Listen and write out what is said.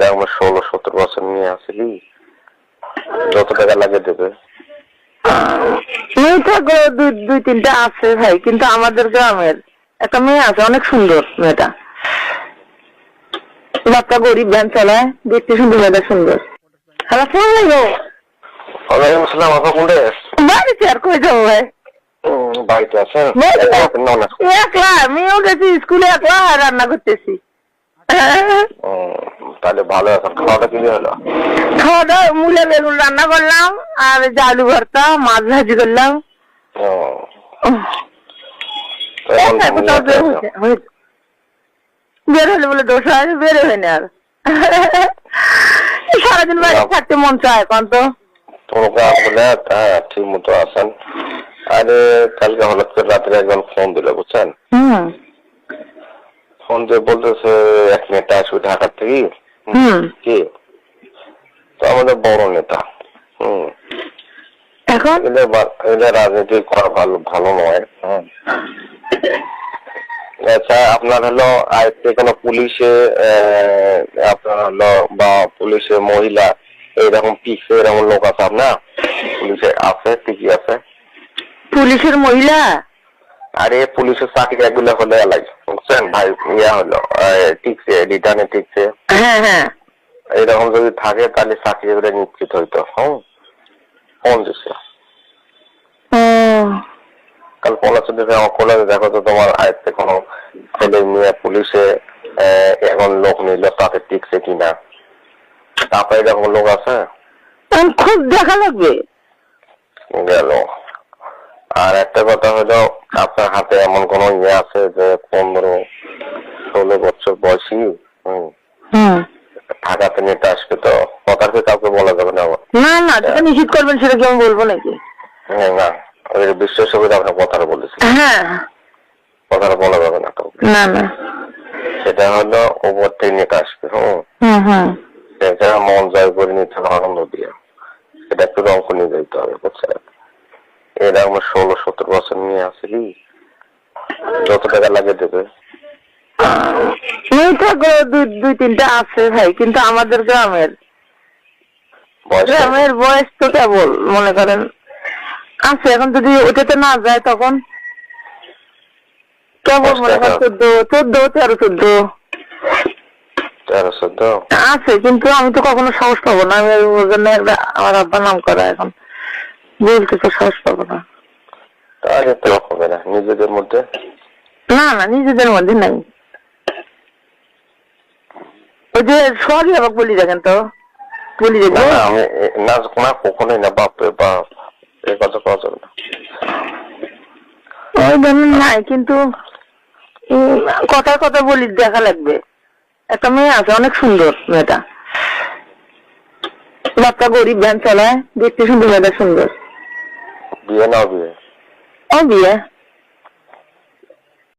এরকম 16-17 বছর নিয়ে আসলি, যত টাকা লাগে দেবে। মেয়ে থাকো দুই তিনটা আছে ভাই, কিন্তু আমাদের গ্রামের একটা মেয়ে আছে, অনেক সুন্দর মেয়েটা। বাচ্চা গরিব, ভ্যান চালায়, দেখতে সুন্দর, মেয়েটা সুন্দর। হ্যালো, ফোন লাগো। ওয়ালাইকুম আসসালাম। আপা কোনটা? বাড়িতে আর কই যাবো ভাই? বাড়িতে আছেন? একলা, মেয়েও গেছি স্কুলে, একলা রান্না করতেছি। তাহলে ভালো আছেন। খাওয়াটা কি হলো? খাওয়া দাওয়া মূলা বেগুন রান্না করলাম, আর আলু ভর্তা, মাছ ভাজি করলাম। বের হলে বলে দোষ হয়, বের হয় না আর। সারাদিন বাড়ি থাকতে মন চায় এখন তো। ঠিক মতো আছেন। আরে কালকে হঠাৎ করে রাত্রে একজন ফোন দিল, বুঝছেন? ফোন দিয়ে বলতেছে এক নেতা আসবে ঢাকার থেকে। কি? তো আমাদের বড় নেতা। এখন এদের রাজনীতি করা ভালো নয়। আচ্ছা, আপনার হলো আজকে কোনো পুলিশে আপনার হলো বা পুলিশে মহিলা এইরকম পিছে এরকম লোক আছে আপনার? পুলিশে আছে, ঠিকই আছে। পুলিশের মহিলা? আরে পুলিশের চাকরি এগুলো হলে লাগে, বুঝছেন ভাই? ইয়া হলো ঠিকছে, রিটার্নে ঠিকছে। হ্যাঁ হ্যাঁ, এইরকম যদি থাকে তাহলে চাকরি করে নিশ্চিত হইতো। ফোন দিচ্ছে কাল কলেজে, দেখো তো তোমার আয়ত্তে কোনো ছেলে মেয়ে পুলিশে এখন লোক নিল, তাতে টিকছে কিনা। তারপরে এরকম লোক আছে, খুব দেখা লাগবে। গেল। আর একটা কথা হলো, আপনার হাতে এমন কোন ইয়ে আছে যে 15-16 বছর বয়সী ঢাকাতে নেতা আসবে, তো কথাকে কাউকে বলা যাবে না। না না, যেটা নিশ্চিত করবেন সেটা কি আমি বলবো নাকি? না, বিশ্বাস করে আপনার কথাটা বলেছি। হ্যাঁ, কথাটা বলা যাবে না কাউকে। না না, সেটা হলো ওপর থেকে নেতা আসবে। সেটা মন জয় করে নিতে হবে আনন্দ দিয়ে। সেটা একটু অঙ্ক নিয়ে যেতে হবে, বুঝছেন? এরকম 16-17 বছর নিয়ে আসলি, যত টাকা লাগে দেবে। মেয়ে থাকো দুই তিনটা আছে ভাই, কিন্তু আমাদের গ্রামের বয়স তো কেবল মনে করেন আছে। এখন যদি ওটাতে না যায় তখন কেবল মনে করেন 14, 13, 14 আছে, কিন্তু আমি তো কখনো সাহস পাবো না। আমি ওর জন্য আমার আব্বা নাম করা, এখন বলতে তো সাহস পাবো না। তাহলে তো হবে না নিজেদের মধ্যে। না না, নিজেদের মধ্যে নাই। ওই যে সরি আবার বলি, দেখেন তো বলি দেখবো আমি না, কখনোই না। বাপরে বাপ, এই কথা কওয়া যাবে না। ওই ধরনের নাই, কিন্তু কথার কথা বলি, দেখা লাগবে। একটা মেয়ে আছে, অনেক সুন্দর মেয়েটা। বাচ্চা গরিব, ভ্যান চালায়, দেখতে সুন্দর, মেয়েটা সুন্দর। বিয়ে না বিয়ে? ও বিয়ে।